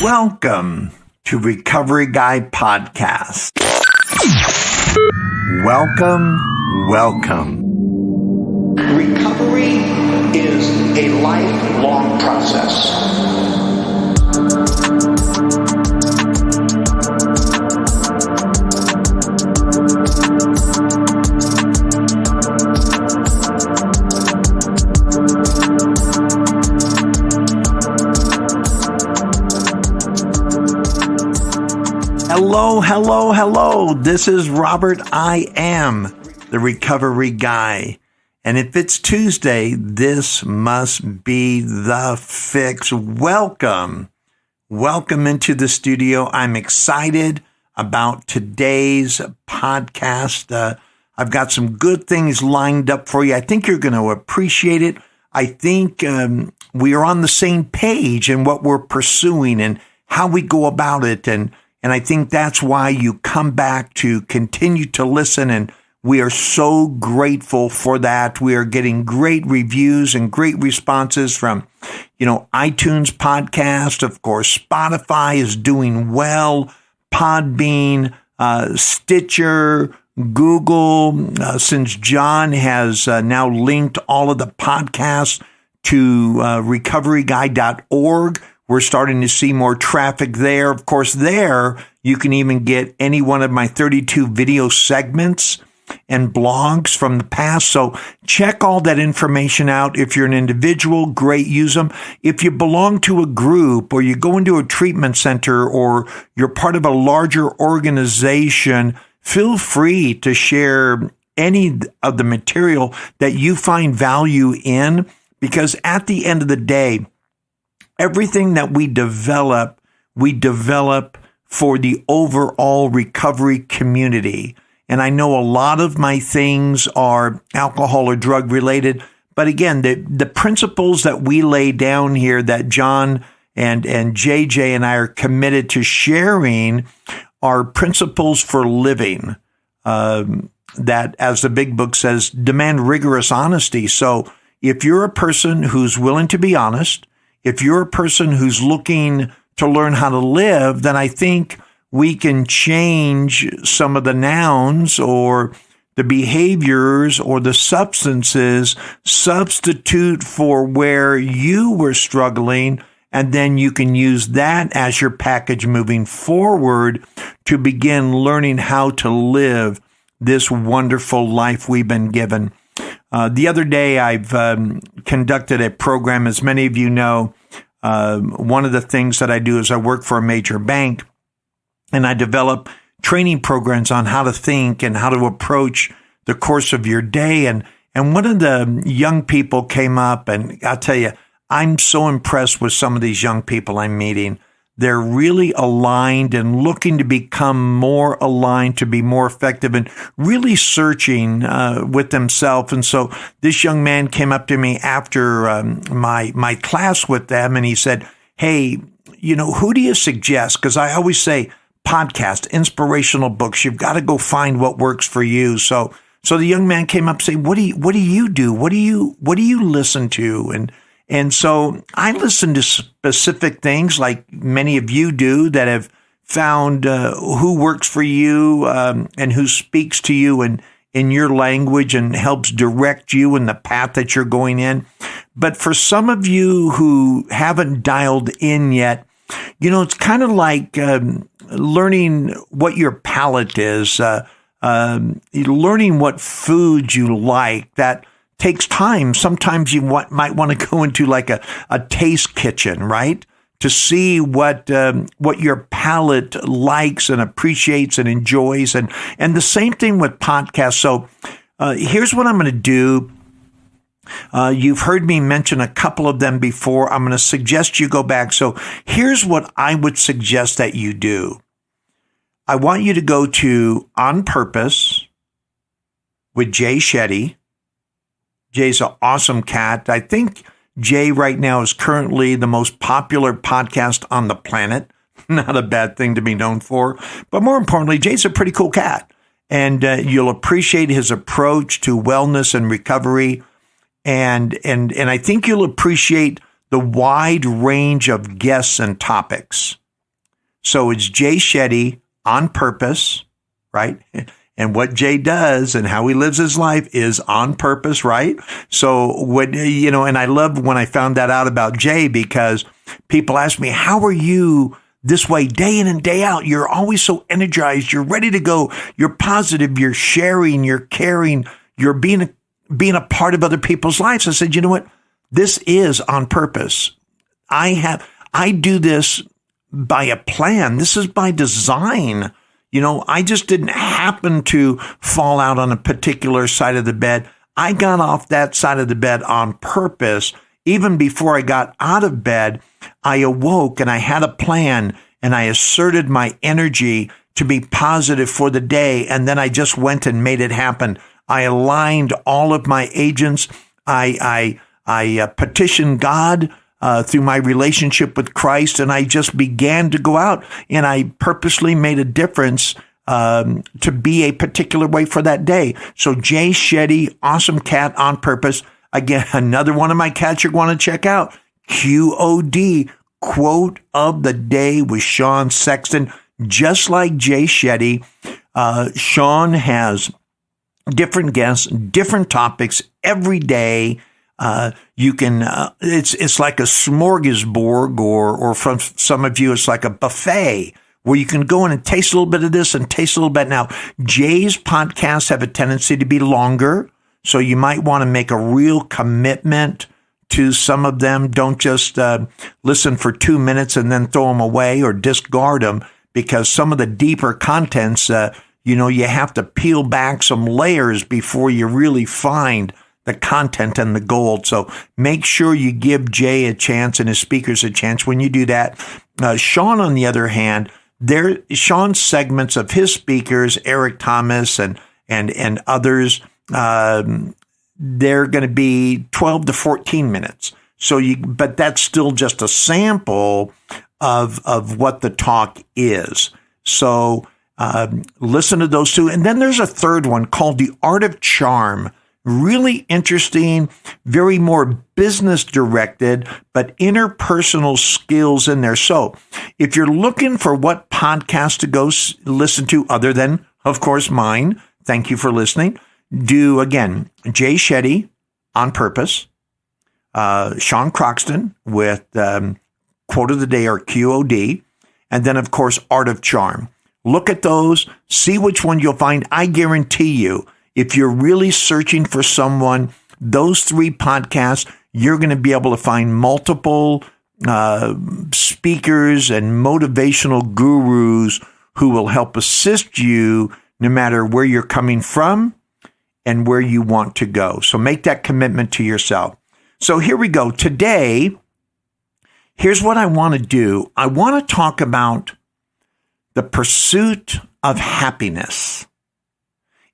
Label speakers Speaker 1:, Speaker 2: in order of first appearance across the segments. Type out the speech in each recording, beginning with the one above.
Speaker 1: Welcome to Recovery Guy Podcast. Welcome.
Speaker 2: Recovery is a lifelong process.
Speaker 1: Hello. This is Robert. I am the Recovery Guy. And if it's Tuesday, this must be the fix. Welcome into the studio. I'm excited about today's podcast. I've got some good things lined up for you. I think you're going to appreciate it. I think we are on the same page in what we're pursuing and how we go about it. And I think that's why you come back to continue to listen, and we are so grateful for that. We are getting great reviews and great responses from, iTunes podcast. Of course, Spotify is doing well. Podbean, Stitcher, Google. Since John has now linked all of the podcasts to recoveryguy.org, we're starting to see more traffic there. Of course, there you can even get any one of my 32 video segments and blogs from the past. So check all that information out. If you're an individual, great, use them. If you belong to a group or you go into a treatment center or you're part of a larger organization, feel free to share any of the material that you find value in, because at the end of the day, everything that we develop for the overall recovery community. And I know a lot of my things are alcohol or drug related, but again, the principles that we lay down here that John and JJ and I are committed to sharing are principles for living, that, as the big book says, demand rigorous honesty. So if you're a person who's willing to be honest, if you're a person who's looking to learn how to live, then I think we can change some of the nouns or the behaviors or the substances, substitute for where you were struggling, and then you can use that as your package moving forward to begin learning how to live this wonderful life we've been given. The other day, I've conducted a program. As many of you know, one of the things that I do is I work for a major bank, and I develop training programs on how to think and how to approach the course of your day. And one of the young people came up, and I'll tell you, I'm so impressed with some of these young people I'm meeting. They're really aligned and looking to become more aligned, to be more effective, and really searching with themselves. And so this young man came up to me after my class with them, and he said, "Hey, who do you suggest?" Because I always say, podcast, inspirational books. You've got to go find what works for you. So the young man came up and said, "What do you do? What do you listen to?" And so I listen to specific things like many of you do that have found who works for you and who speaks to you in your language and helps direct you in the path that you're going in. But for some of you who haven't dialed in yet, it's kind of like learning what your palate is, learning what foods you like. That takes time. Sometimes you might want to go into like a taste kitchen, right? To see what your palate likes and appreciates and enjoys. And the same thing with podcasts. So here's what I'm going to do. You've heard me mention a couple of them before. I'm going to suggest you go back. So here's what I would suggest that you do. I want you to go to On Purpose with Jay Shetty. Jay's an awesome cat. I think Jay right now is currently the most popular podcast on the planet. Not a bad thing to be known for. But more importantly, Jay's a pretty cool cat. And you'll appreciate his approach to wellness and recovery. And I think you'll appreciate the wide range of guests and topics. So it's Jay Shetty on purpose, right? And what Jay does and how he lives his life is on purpose, right? So when, and I love when I found that out about Jay, because people ask me, how are you this way day in and day out? You're always so energized. You're ready to go. You're positive. You're sharing. You're caring. You're being a part of other people's lives. I said, you know what? This is on purpose. I do this by a plan. This is by design. I just didn't happen to fall out on a particular side of the bed. I got off that side of the bed on purpose. Even before I got out of bed, I awoke and I had a plan and I asserted my energy to be positive for the day. And then I just went and made it happen. I aligned all of my agents. I petitioned God through my relationship with Christ, and I just began to go out, and I purposely made a difference to be a particular way for that day. So Jay Shetty, awesome cat on purpose. Again, another one of my cats you're going to check out. QOD, quote of the day with Sean Sexton. Just like Jay Shetty, Sean has different guests, different topics every day. You can, it's like a smorgasbord, or from some of you, it's like a buffet where you can go in and taste a little bit of this and taste a little bit. Now, Jay's podcasts have a tendency to be longer, so you might want to make a real commitment to some of them. Don't just listen for 2 minutes and then throw them away or discard them, because some of the deeper contents, you have to peel back some layers before you really find the content and the gold. So make sure you give Jay a chance and his speakers a chance when you do that. Sean, on the other hand, Sean's segments of his speakers, Eric Thomas and others, they're going to be 12 to 14 minutes. But that's still just a sample of what the talk is. So listen to those two. And then there's a third one called The Art of Charm. Really interesting, very more business directed, but interpersonal skills in there. So if you're looking for what podcast to go listen to other than, of course, mine, thank you for listening, do, again, Jay Shetty on purpose, Sean Croxton with quote of the day, or QOD, and then, of course, Art of Charm. Look at those, see which one you'll find. I guarantee you, if you're really searching for someone, those 3 podcasts, you're going to be able to find multiple speakers and motivational gurus who will help assist you no matter where you're coming from and where you want to go. So make that commitment to yourself. So here we go. Today, here's what I want to do. I want to talk about the pursuit of happiness.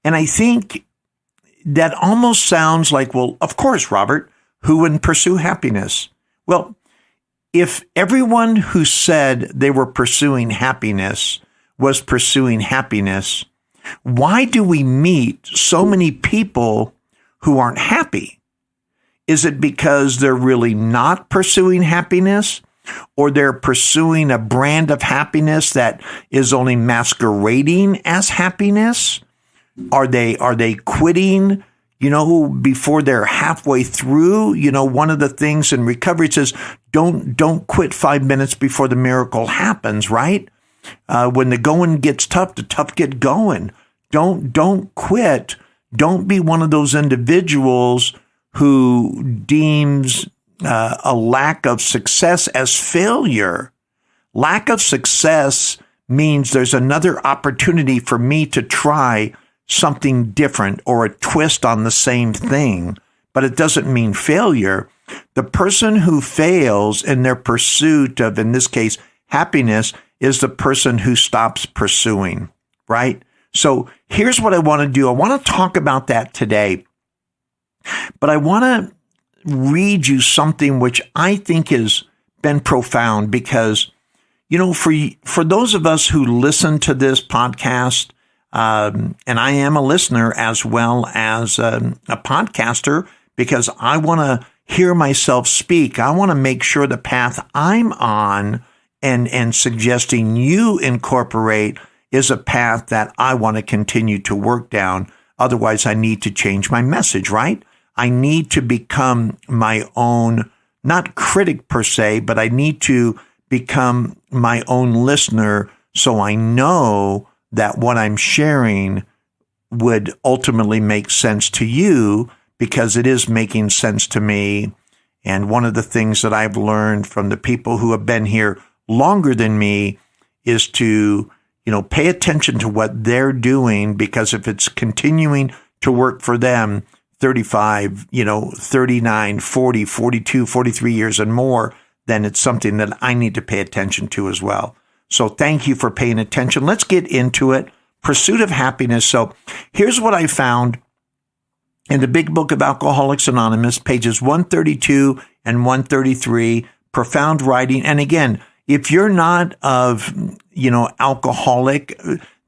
Speaker 1: And I think that almost sounds like, well, of course, Robert, who wouldn't pursue happiness? Well, if everyone who said they were pursuing happiness was pursuing happiness, why do we meet so many people who aren't happy? Is it because they're really not pursuing happiness? Or they're pursuing a brand of happiness that is only masquerading as happiness? Are they quitting, before they're halfway through? One of the things in recovery says, don't quit 5 minutes before the miracle happens, right? When the going gets tough, the tough get going. Don't quit. Don't be one of those individuals who deems a lack of success as failure. Lack of success means there's another opportunity for me to try something different or a twist on the same thing, but it doesn't mean failure. The person who fails in their pursuit of, in this case, happiness, is the person who stops pursuing, right? So here's what I want to do. I want to talk about that today, but I want to read you something which I think has been profound, because, for those of us who listen to this podcast, and I am a listener as well as a podcaster, because I want to hear myself speak. I want to make sure the path I'm on and suggesting you incorporate is a path that I want to continue to work down. Otherwise, I need to change my message, right? I need to become my own, not critic per se, but I need to become my own listener so I know that what I'm sharing would ultimately make sense to you, because it is making sense to me. And one of the things that I've learned from the people who have been here longer than me is to, pay attention to what they're doing, because if it's continuing to work for them 35, 39, 40, 42, 43 years and more, then it's something that I need to pay attention to as well. So thank you for paying attention. Let's get into it. Pursuit of happiness. So here's what I found in the Big Book of Alcoholics Anonymous, pages 132 and 133, profound writing. And again, if you're not of, alcoholic,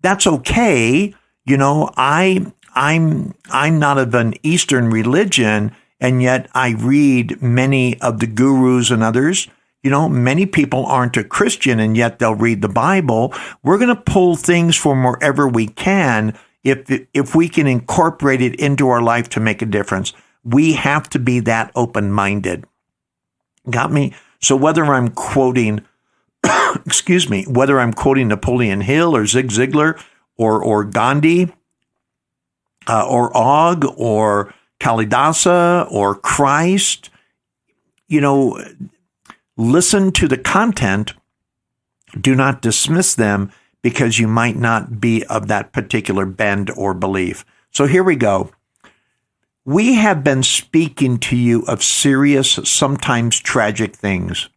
Speaker 1: that's okay. I'm not of an Eastern religion, and yet I read many of the gurus and others. Many people aren't a Christian, and yet they'll read the Bible. We're going to pull things from wherever we can. If we can incorporate it into our life to make a difference, we have to be that open-minded. Got me? So whether I'm quoting, whether I'm quoting Napoleon Hill or Zig Ziglar or Gandhi or Og or Kalidasa or Christ, listen to the content. Do not dismiss them, because you might not be of that particular bend or belief. So here we go. We have been speaking to you of serious, sometimes tragic things.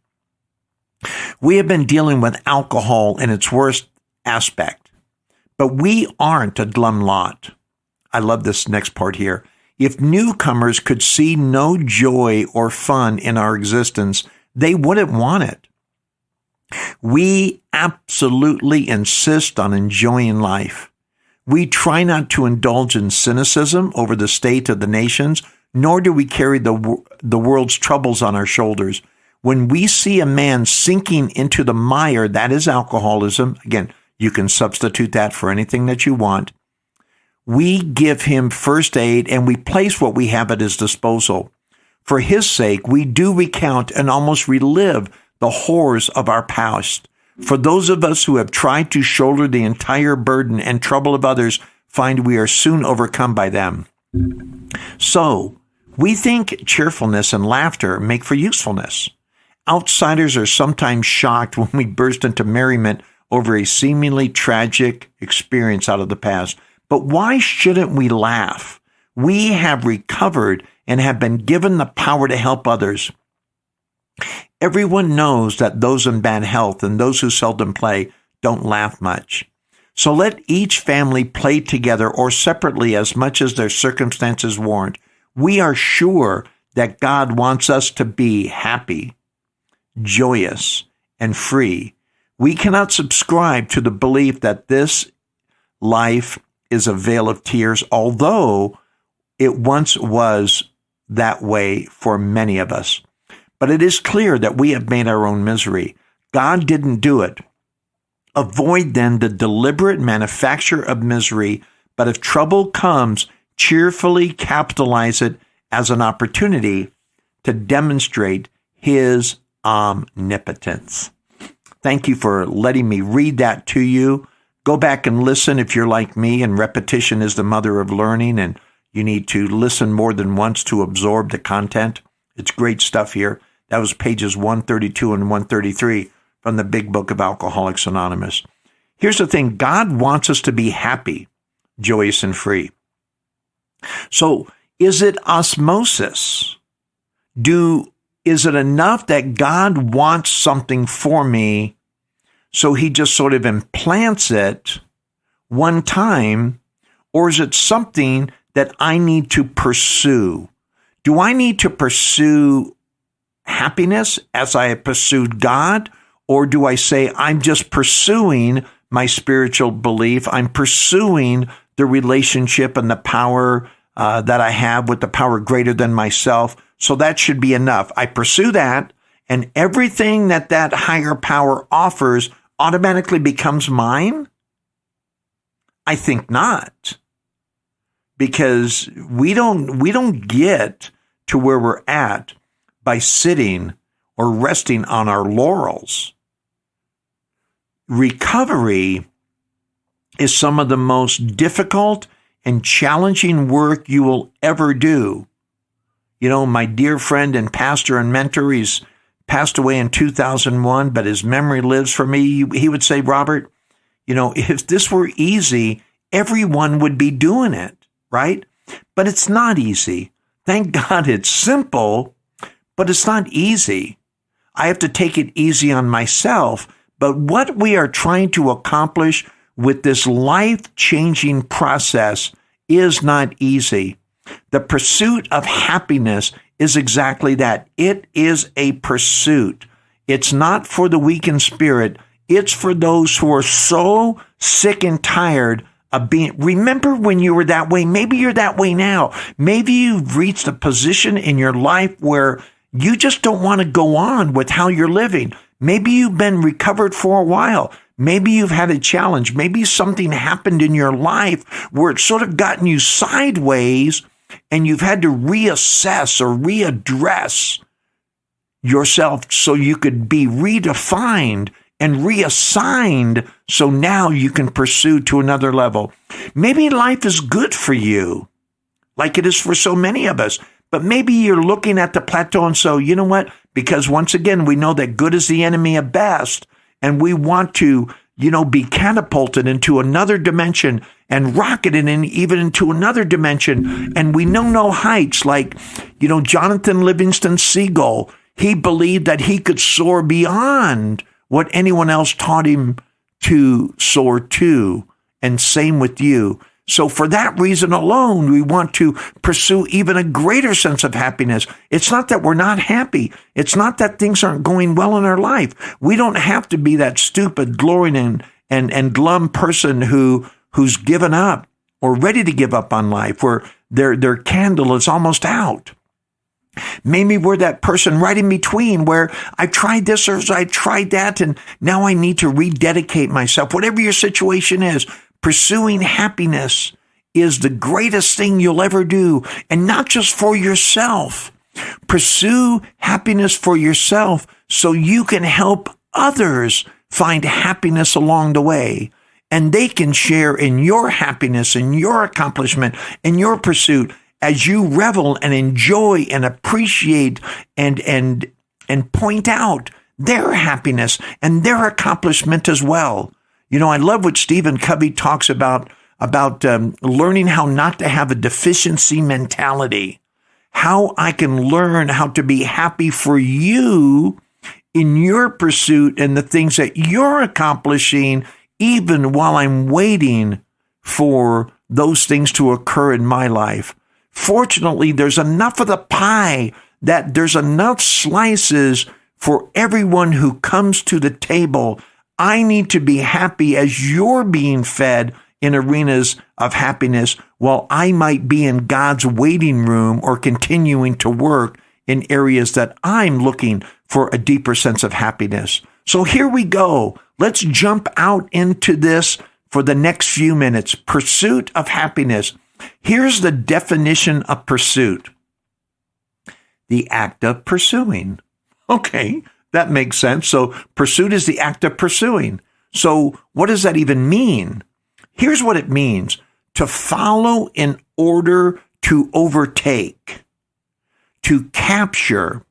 Speaker 1: We have been dealing with alcohol in its worst aspect, but we aren't a glum lot. I love this next part here. If newcomers could see no joy or fun in our existence, they wouldn't want it. We absolutely insist on enjoying life. We try not to indulge in cynicism over the state of the nations, nor do we carry the world's troubles on our shoulders. When we see a man sinking into the mire that is alcoholism, again, you can substitute that for anything that you want, we give him first aid and we place what we have at his disposal. For his sake, we do recount and almost relive the horrors of our past. For those of us who have tried to shoulder the entire burden and trouble of others, find we are soon overcome by them. So, we think cheerfulness and laughter make for usefulness. Outsiders are sometimes shocked when we burst into merriment over a seemingly tragic experience out of the past. But why shouldn't we laugh? We have recovered and have been given the power to help others. Everyone knows that those in bad health and those who seldom play don't laugh much. So let each family play together or separately as much as their circumstances warrant. We are sure that God wants us to be happy, joyous, and free. We cannot subscribe to the belief that this life is a vale of tears, although it once was that way for many of us. But it is clear that we have made our own misery. God didn't do it. Avoid then the deliberate manufacture of misery, but if trouble comes, cheerfully capitalize it as an opportunity to demonstrate His omnipotence. Thank you for letting me read that to you. Go back and listen if you're like me, and repetition is the mother of learning, and you need to listen more than once to absorb the content. It's great stuff here. That was pages 132 and 133 from the Big Book of Alcoholics Anonymous. Here's the thing. God wants us to be happy, joyous, and free. So is it osmosis? Is it enough that God wants something for me, so He just sort of implants it one time, or is it something that I need to pursue? Do I need to pursue happiness as I have pursued God? Or do I say, I'm just pursuing my spiritual belief. I'm pursuing the relationship and the power that I have with the power greater than myself. So that should be enough. I pursue that, and everything that higher power offers automatically becomes mine? I think not. Because we don't get to where we're at by sitting or resting on our laurels. Recovery is some of the most difficult and challenging work you will ever do. You know, my dear friend and pastor and mentor, he's passed away in 2001, but his memory lives for me. He would say, Robert, you know, if this were easy, everyone would be doing it, right? But it's not easy. Thank God it's simple, but it's not easy. I have to take it easy on myself. But what we are trying to accomplish with this life-changing process is not easy. The pursuit of happiness is exactly that. It is a pursuit. It's not for the weak in spirit. It's for those who are so sick and tired of being. Remember when you were that way? Maybe you're that way now. Maybe you've reached a position in your life where you just don't want to go on with how you're living. Maybe you've been recovered for a while. Maybe you've had a challenge. Maybe something happened in your life where it's sort of gotten you sideways and you've had to reassess or readdress yourself so you could be redefined and reassigned so now you can pursue to another level. Maybe life is good for you, like it is for so many of us. But maybe you're looking at the plateau and so, you know what? Because once again, we know that good is the enemy of best. And we want to, be catapulted into another dimension and rocketed even into another dimension. And we know no heights like, Jonathan Livingston Seagull. He believed that he could soar beyond what anyone else taught him to soar to. And same with you. So for that reason alone, we want to pursue even a greater sense of happiness. It's not that we're not happy. It's not that things aren't going well in our life. We don't have to be that stupid, glorying and glum person who's given up or ready to give up on life, where their candle is almost out. Maybe we're that person right in between where I tried this or I tried that, and now I need to rededicate myself. Whatever your situation is, pursuing happiness is the greatest thing you'll ever do, and not just for yourself. Pursue happiness for yourself so you can help others find happiness along the way, and they can share in your happiness and your accomplishment and your pursuit as you revel and enjoy and appreciate and point out their happiness and their accomplishment as well. I love what Stephen Covey talks about learning how not to have a deficiency mentality, how I can learn how to be happy for you in your pursuit and the things that you're accomplishing, even while I'm waiting for those things to occur in my life. Fortunately, there's enough of the pie that there's enough slices for everyone who comes to the table. I need to be happy as you're being fed in arenas of happiness, while I might be in God's waiting room or continuing to work in areas that I'm looking for a deeper sense of happiness. So here we go. Let's jump out into this for the next few minutes. Pursuit of happiness. Here's the definition of pursuit. The act of pursuing. Okay. That makes sense. So pursuit is the act of pursuing. So what does that even mean? Here's what it means: to follow in order to overtake, to capture,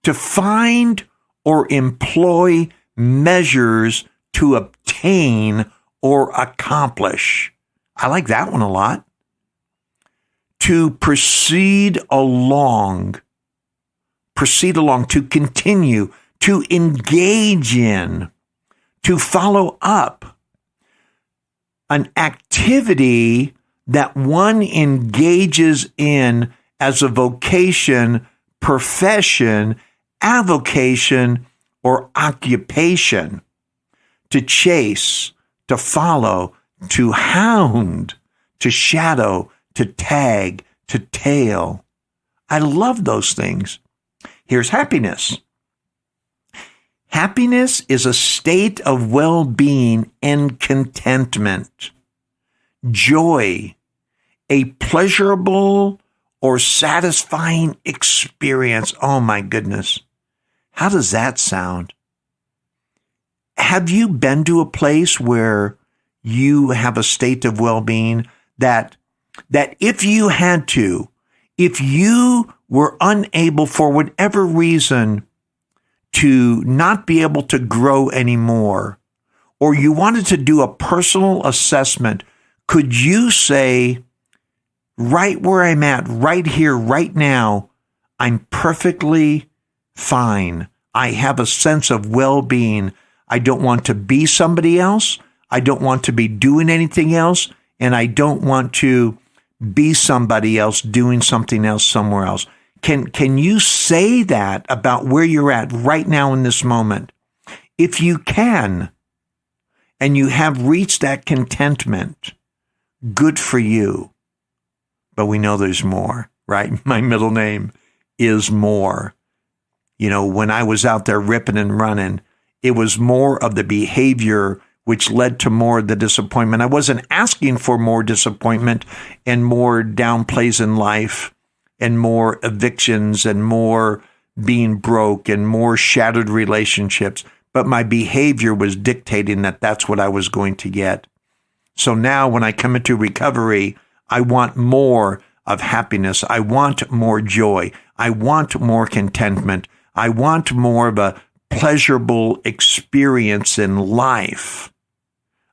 Speaker 1: to find or employ measures to obtain or accomplish. I like that one a lot. To proceed along, to continue, to engage in, to follow up. An activity that one engages in as a vocation, profession, avocation, or occupation. To chase, to follow, to hound, to shadow, to tag, to tail. I love those things. Here's happiness. Happiness is a state of well-being and contentment. Joy, a pleasurable or satisfying experience. Oh my goodness. How does that sound? Have you been to a place where you have a state of well-being that if you had to, if you were unable for whatever reason to not be able to grow anymore, or you wanted to do a personal assessment, could you say, right where I'm at, right here, right now, I'm perfectly fine. I have a sense of well-being. I don't want to be somebody else. I don't want to be doing anything else. And I don't want to be somebody else doing something else somewhere else. Can you say that about where you're at right now in this moment? If you can, and you have reached that contentment, good for you. But we know there's more, right? My middle name is more. You know, when I was out there ripping and running, it was more of the behavior which led to more of the disappointment. I wasn't asking for more disappointment and more downplays in life and more evictions and more being broke and more shattered relationships. But my behavior was dictating that that's what I was going to get. So now when I come into recovery, I want more of happiness. I want more joy. I want more contentment. I want more of a pleasurable experience in life.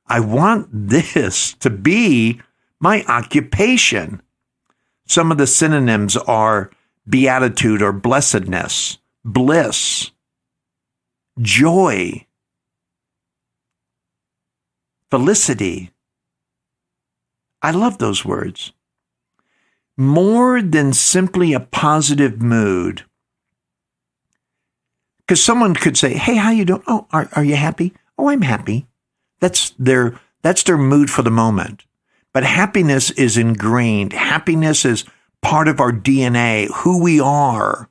Speaker 1: I want this to be my occupation. Some of the synonyms are beatitude or blessedness, bliss, joy, felicity. I love those words. More than simply a positive mood. Because someone could say, hey, how you doing? Oh, are you happy? Oh, I'm happy. That's their mood for the moment. But happiness is ingrained. Happiness is part of our DNA, who we are,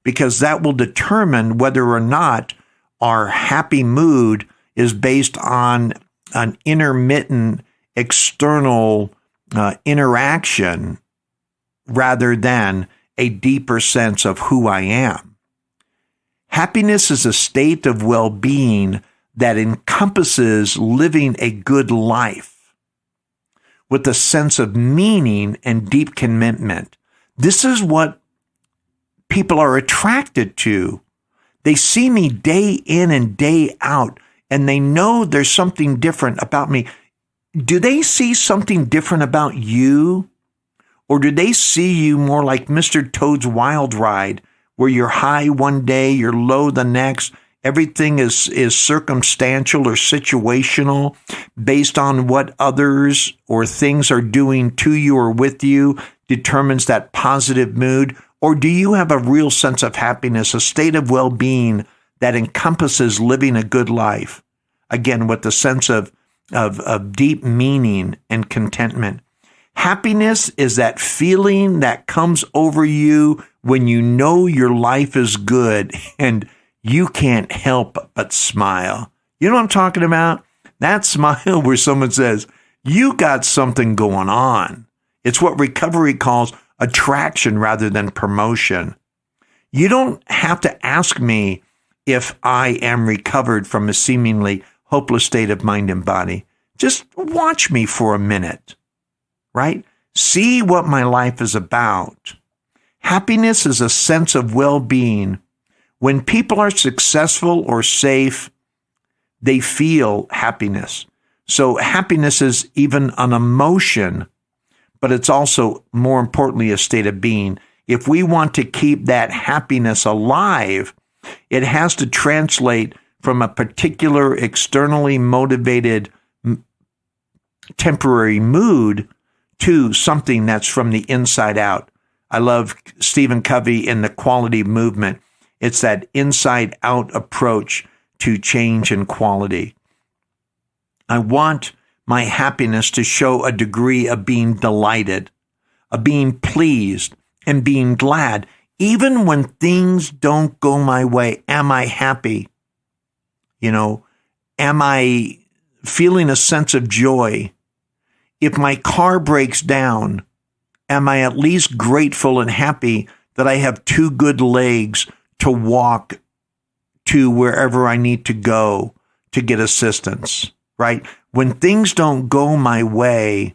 Speaker 1: because that will determine whether or not our happy mood is based on an intermittent external interaction rather than a deeper sense of who I am. Happiness is a state of well-being that encompasses living a good life with a sense of meaning and deep commitment. This is what people are attracted to. They see me day in and day out, and they know there's something different about me. Do they see something different about you? Or do they see you more like Mr. Toad's Wild Ride, where you're high one day, you're low the next? Everything is circumstantial or situational based on what others or things are doing to you or with you determines that positive mood? Or do you have a real sense of happiness, a state of well-being that encompasses living a good life? Again, with the sense of deep meaning and contentment. Happiness is that feeling that comes over you when you know your life is good and you can't help but smile. You know what I'm talking about? That smile where someone says, you got something going on. It's what recovery calls attraction rather than promotion. You don't have to ask me if I am recovered from a seemingly hopeless state of mind and body. Just watch me for a minute, right? See what my life is about. Happiness is a sense of well-being. When people are successful or safe, they feel happiness. So happiness is even an emotion, but it's also, more importantly, a state of being. If we want to keep that happiness alive, it has to translate from a particular externally motivated temporary mood to something that's from the inside out. I love Stephen Covey in the quality movement. It's that inside out approach to change and quality. I want my happiness to show a degree of being delighted, of being pleased, and being glad. Even when things don't go my way, am I happy? Am I feeling a sense of joy? If my car breaks down, am I at least grateful and happy that I have two good legs to walk to wherever I need to go to get assistance, right? When things don't go my way,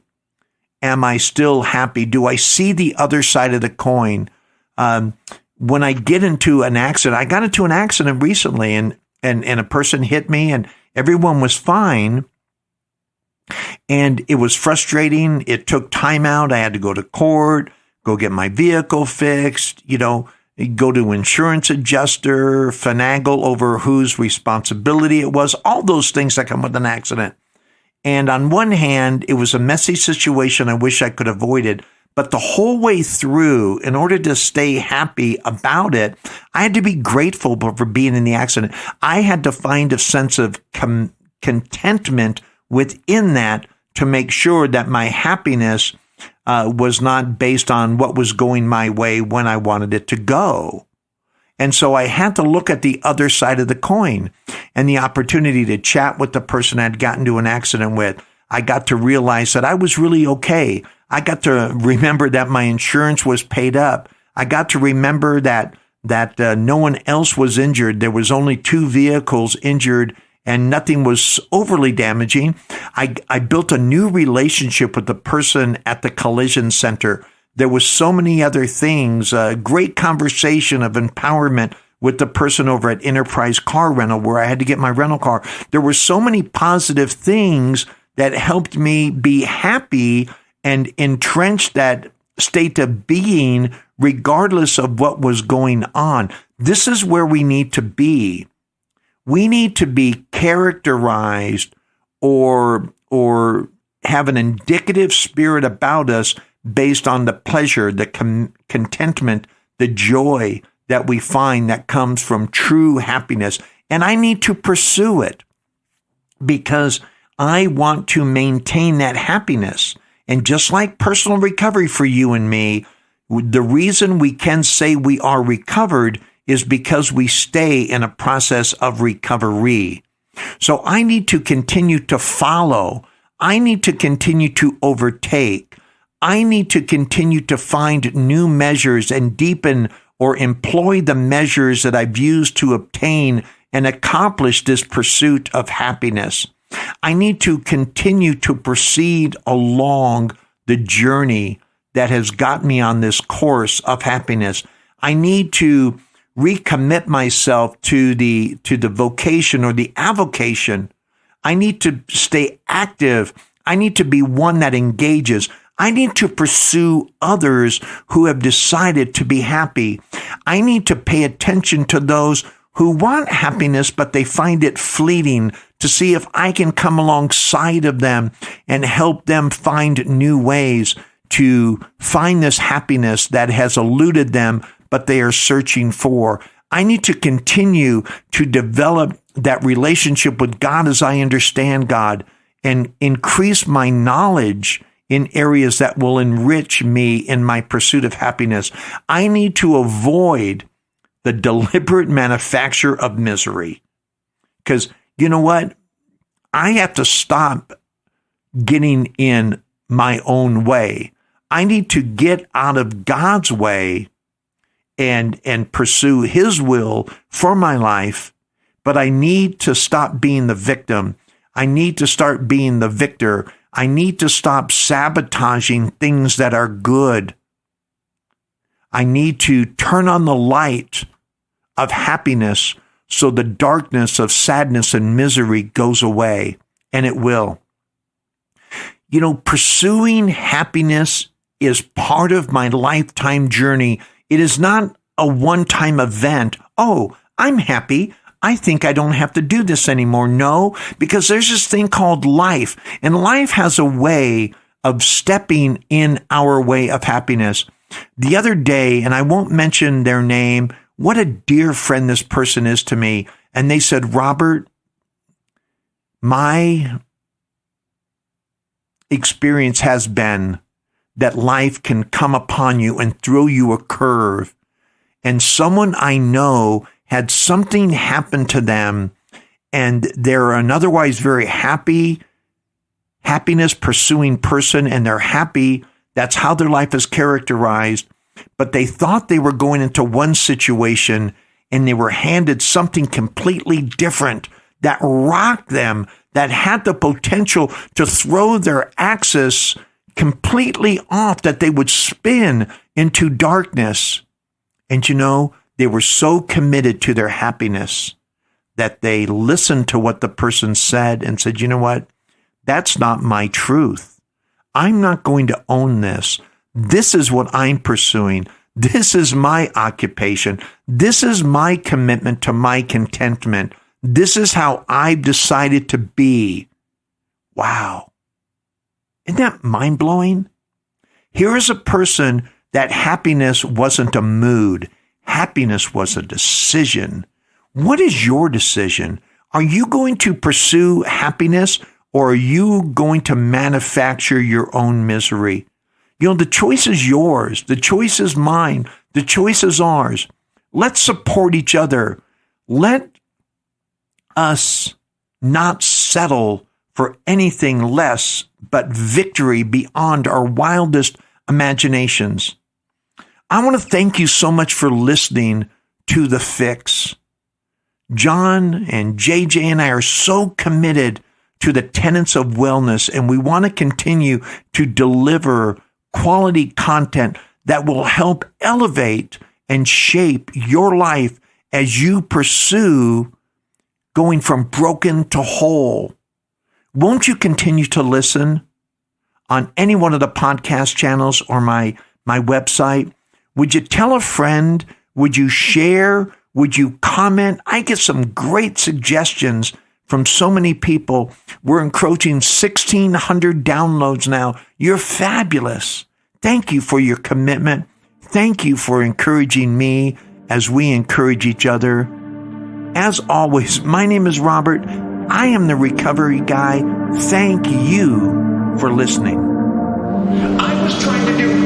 Speaker 1: am I still happy? Do I see the other side of the coin? When I get into an accident, I got into an accident recently and a person hit me and everyone was fine. And it was frustrating. It took time out. I had to go to court, go get my vehicle fixed, go to insurance adjuster, finagle over whose responsibility it was, all those things that come with an accident. And on one hand, it was a messy situation I wish I could avoid it. But the whole way through, in order to stay happy about it, I had to be grateful for being in the accident. I had to find a sense of contentment within that to make sure that my happiness was not based on what was going my way when I wanted it to go. And so I had to look at the other side of the coin and the opportunity to chat with the person I'd gotten into an accident with. I got to realize that I was really okay. I got to remember that my insurance was paid up. I got to remember that no one else was injured. There was only two vehicles injured and nothing was overly damaging. I built a new relationship with the person at the collision center. There was so many other things, a great conversation of empowerment with the person over at Enterprise Car Rental where I had to get my rental car. There were so many positive things that helped me be happy and entrench that state of being regardless of what was going on. This is where we need to be. We need to be characterized or have an indicative spirit about us based on the pleasure, the contentment, the joy that we find that comes from true happiness. And I need to pursue it because I want to maintain that happiness. And just like personal recovery for you and me, the reason we can say we are recovered is because we stay in a process of recovery. So I need to continue to follow. I need to continue to overtake. I need to continue to find new measures and deepen or employ the measures that I've used to obtain and accomplish this pursuit of happiness. I need to continue to proceed along the journey that has got me on this course of happiness. I need to recommit myself to the vocation or the avocation. I need to stay active. I need to be one that engages. I need to pursue others who have decided to be happy. I need to pay attention to those who want happiness, but they find it fleeting, to see if I can come alongside of them and help them find new ways to find this happiness that has eluded them, but they are searching for. I need to continue to develop that relationship with God as I understand God and increase my knowledge in areas that will enrich me in my pursuit of happiness. I need to avoid the deliberate manufacture of misery. Because you know what? I have to stop getting in my own way. I need to get out of God's way and pursue His will for my life. But I need to stop being the victim. I need to start being the victor. I need to stop sabotaging things that are good. I need to turn on the light of happiness so the darkness of sadness and misery goes away, and it will. You know, pursuing happiness is part of my lifetime journey. It is not a one-time event. Oh, I'm happy. I think I don't have to do this anymore. No, because there's this thing called life, and life has a way of stepping in our way of happiness. The other day, and I won't mention their name, what a dear friend this person is to me. And they said, Robert, my experience has been that life can come upon you and throw you a curve. And someone I know had something happen to them, and they're an otherwise very happiness pursuing person, and they're happy. That's how their life is characterized. But they thought they were going into one situation, and they were handed something completely different that rocked them, that had the potential to throw their axis completely off, that they would spin into darkness. And they were so committed to their happiness that they listened to what the person said and said, you know what? That's not my truth. I'm not going to own this. This is what I'm pursuing. This is my occupation. This is my commitment to my contentment. This is how I've decided to be. Wow. Isn't that mind-blowing? Here is a person that happiness wasn't a mood. Happiness was a decision. What is your decision? Are you going to pursue happiness, or are you going to manufacture your own misery? The choice is yours. The choice is mine. The choice is ours. Let's support each other. Let us not settle for anything less but victory beyond our wildest imaginations. I want to thank you so much for listening to The Fix. John and JJ and I are so committed to the tenets of wellness, and we want to continue to deliver quality content that will help elevate and shape your life as you pursue going from broken to whole. Won't you continue to listen on any one of the podcast channels or my website? Would you tell a friend? Would you share? Would you comment? I get some great suggestions from so many people. We're encroaching 1,600 downloads now. You're fabulous. Thank you for your commitment. Thank you for encouraging me as we encourage each other. As always, my name is Robert. I am the recovery guy. Thank you for listening.
Speaker 2: I was trying to do